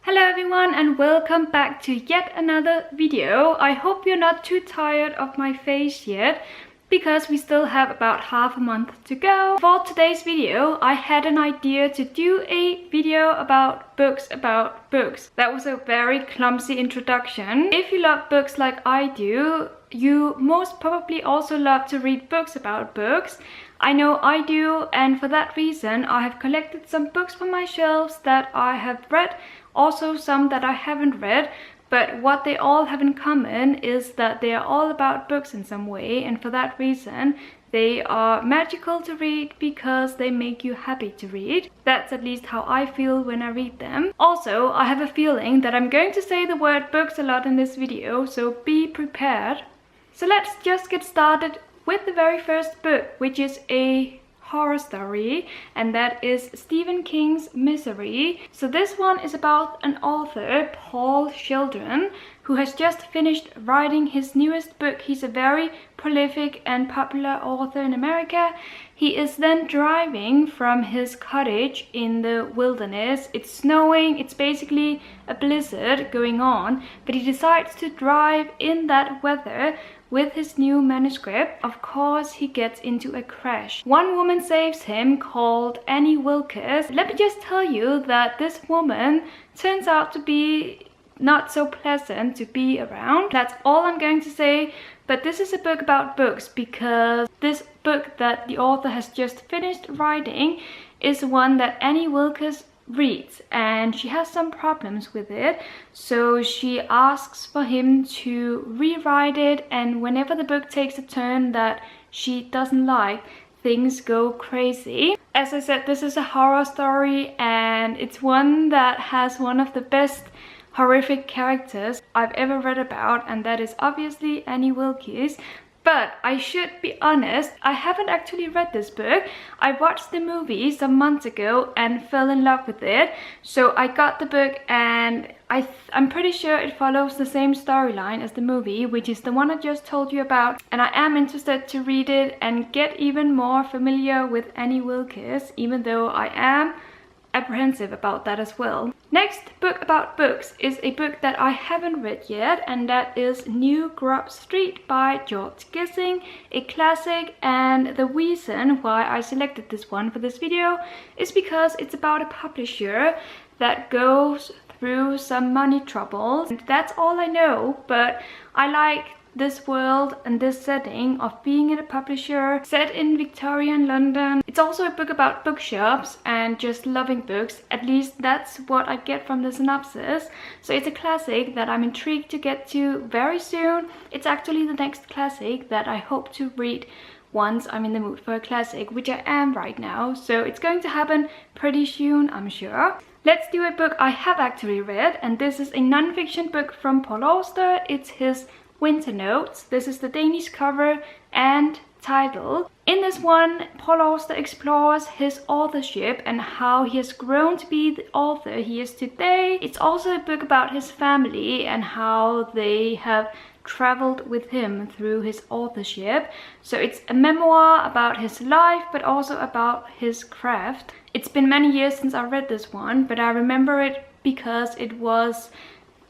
Hello everyone and welcome back to yet another video. I hope you're not too tired of my face yet because we still have about half a month to go. For today's video, I had an idea to do a video about books. That was a very clumsy introduction. If you love books like I do, you most probably also love to read books about books. I know I do, and for that reason I have collected some books from my shelves that I have read, also some that I haven't read, but what they all have in common is that they are all about books in some way, and for that reason they are magical to read because they make you happy to read. That's at least how I feel when I read them. Also, I have a feeling that I'm going to say the word books a lot in this video, so be prepared. So let's just get started with the very first book, which is a horror story, and that is Stephen King's Misery. So this one is about an author, Paul Sheldon, who has just finished writing his newest book. He's a very prolific and popular author in America. He is then driving from his cottage in the wilderness. It's snowing, it's basically a blizzard going on, but he decides to drive in that weather with his new manuscript. Of course, he gets into a crash. One woman saves him called Annie Wilkes. Let me just tell you that this woman turns out to be not so pleasant to be around. That's all I'm going to say. But this is a book about books because this book that the author has just finished writing is one that Annie Wilkes reads, and she has some problems with it, so she asks for him to rewrite it, and whenever the book takes a turn that she doesn't like, things go crazy. As I said, this is a horror story, and it's one that has one of the best horrific characters I've ever read about, and that is obviously Annie Wilkes. But I should be honest, I haven't actually read this book. I watched the movie some months ago and fell in love with it. So I got the book, and I'm pretty sure it follows the same storyline as the movie, which is the one I just told you about. And I am interested to read it and get even more familiar with Annie Wilkes, even though I am apprehensive about that as well. Next book about books is a book that I haven't read yet, and that is Newcrop Street by George Gissing, a classic. And the reason why I selected this one for this video is because it's about a publisher that goes through some money troubles. And that's all I know, but I like this world and this setting of being in a publisher set in Victorian London. It's also a book about bookshops and just loving books. At least that's what I get from the synopsis. So it's a classic that I'm intrigued to get to very soon. It's actually the next classic that I hope to read once I'm in the mood for a classic, which I am right now. So it's going to happen pretty soon, I'm sure. Let's do a book I have actually read, and this is a non-fiction book from Paul Auster. It's his Winter Notes. This is the Danish cover and title. In this one, Paul Auster explores his authorship and how he has grown to be the author he is today. It's also a book about his family and how they have traveled with him through his authorship. So it's a memoir about his life, but also about his craft. It's been many years since I read this one, but I remember it because it was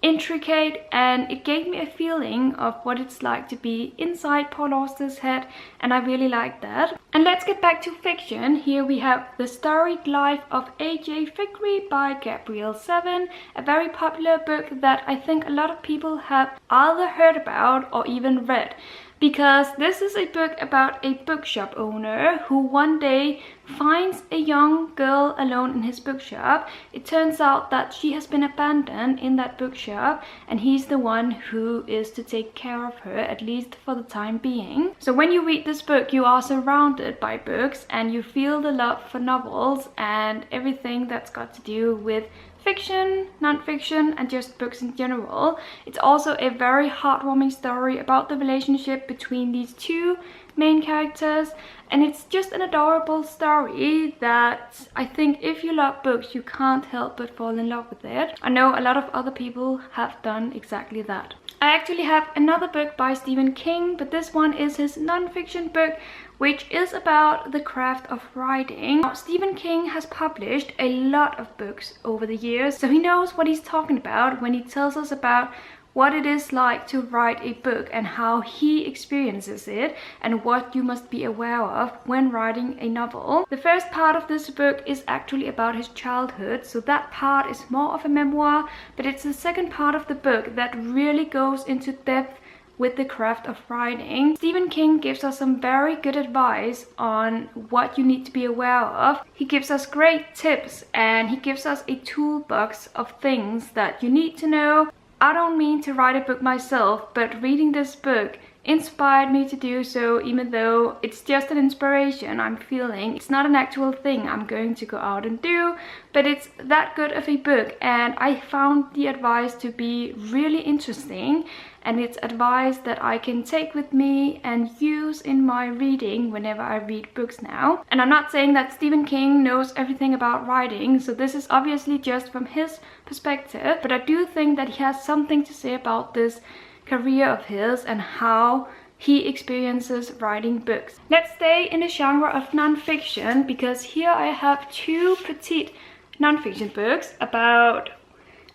intricate and it gave me a feeling of what it's like to be inside Paul Auster's head, and I really like that. And let's get back to fiction. Here we have The Storied Life of A.J. Fikri by Gabrielle Sevin, a very popular book that I think a lot of people have either heard about or even read, because this is a book about a bookshop owner who one day finds a young girl alone in his bookshop. It turns out that she has been abandoned in that bookshop, and he's the one who is to take care of her, at least for the time being. So when you read this book, you are surrounded by books, and you feel the love for novels and everything that's got to do with fiction, non-fiction, and just books in general. It's also a very heartwarming story about the relationship between these two main characters, and it's just an adorable story that I think if you love books, you can't help but fall in love with it. I know a lot of other people have done exactly that. I actually have another book by Stephen King, but this one is his non-fiction book, which is about the craft of writing. Now, Stephen King has published a lot of books over the years, so he knows what he's talking about when he tells us about what it is like to write a book and how he experiences it and what you must be aware of when writing a novel. The first part of this book is actually about his childhood, so that part is more of a memoir, but it's the second part of the book that really goes into depth with the craft of writing. Stephen King gives us some very good advice on what you need to be aware of. He gives us great tips and he gives us a toolbox of things that you need to know. I don't mean to write a book myself, but reading this book inspired me to do so, even though it's just an inspiration I'm feeling. It's not an actual thing I'm going to go out and do, but it's that good of a book, and I found the advice to be really interesting, and it's advice that I can take with me and use in my reading whenever I read books now. And I'm not saying that Stephen King knows everything about writing, so this is obviously just from his perspective, but I do think that he has something to say about this career of his and how he experiences writing books. Let's stay in the genre of non-fiction, because here I have two petite non-fiction books about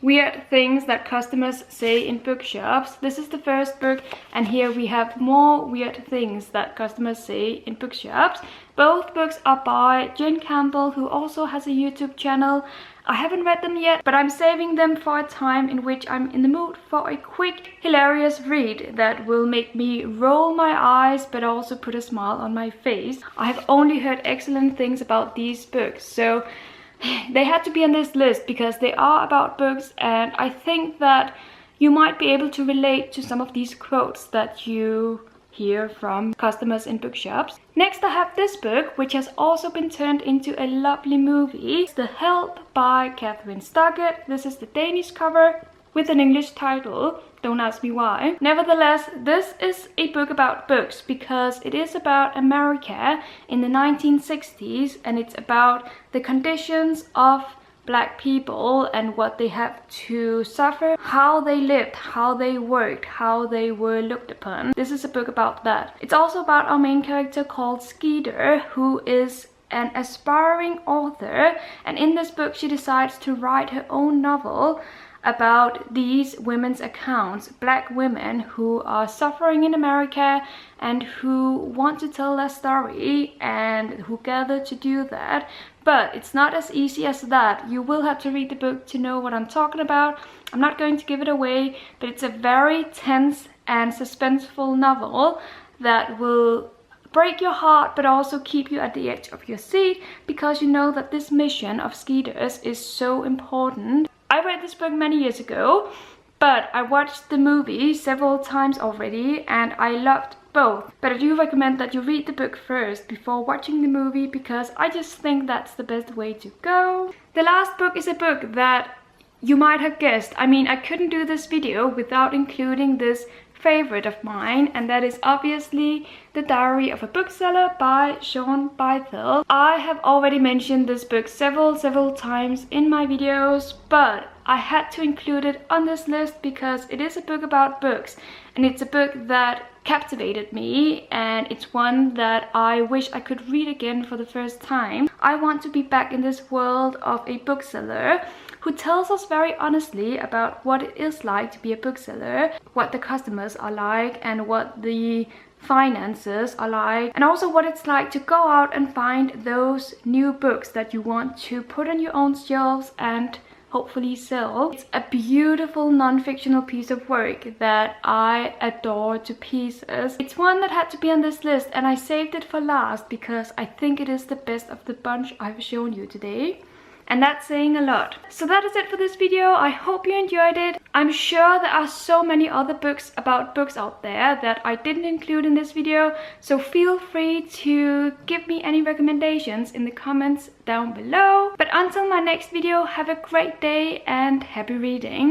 weird things that customers say in bookshops. This is the first book, and here we have more weird things that customers say in bookshops. Both books are by Campell, who also has a YouTube channel. I haven't read them yet, but I'm saving them for a time in which I'm in the mood for a quick, hilarious read that will make me roll my eyes but also put a smile on my face. I have only heard excellent things about these books, so they had to be on this list because they are about books, and I think that you might be able to relate to some of these quotes that you hear from customers in bookshops. Next I have this book, which has also been turned into a lovely movie. It's The Help by Catherine Stockett. This is the Danish cover with an English title. Don't ask me why. Nevertheless, this is a book about books because it is about America in the 1960s, and it's about the conditions of Black people and what they have to suffer, how they lived, how they worked, how they were looked upon. This is a book about that. It's also about our main character called Skeeter, who is an aspiring author, and in this book she decides to write her own novel about these women's accounts, Black women who are suffering in America and who want to tell their story and who gather to do that. But it's not as easy as that. You will have to read the book to know what I'm talking about. I'm not going to give it away, but it's a very tense and suspenseful novel that will break your heart but also keep you at the edge of your seat, because you know that this mission of Skeeter's is so important. I read this book many years ago, but I watched the movie several times already and I loved both. But I do recommend that you read the book first before watching the movie, because I just think that's the best way to go. The last book is a book that you might have guessed. I mean, I couldn't do this video without including this favorite of mine, and that is obviously The Diary of a Bookseller by Shawn Bythell. I have already mentioned this book several times in my videos, but I had to include it on this list because it is a book about books, and it's a book that captivated me, and it's one that I wish I could read again for the first time. I want to be back in this world of a bookseller who tells us very honestly about what it is like to be a bookseller, what the customers are like, and what the finances are like, and also what it's like to go out and find those new books that you want to put on your own shelves and hopefully sell. It's a beautiful non-fictional piece of work that I adore to pieces. It's one that had to be on this list, and I saved it for last because I think it is the best of the bunch I've shown you today. And that's saying a lot. So that is it for this video. I hope you enjoyed it. I'm sure there are so many other books about books out there that I didn't include in this video, so feel free to give me any recommendations in the comments down below. But until my next video, have a great day and happy reading.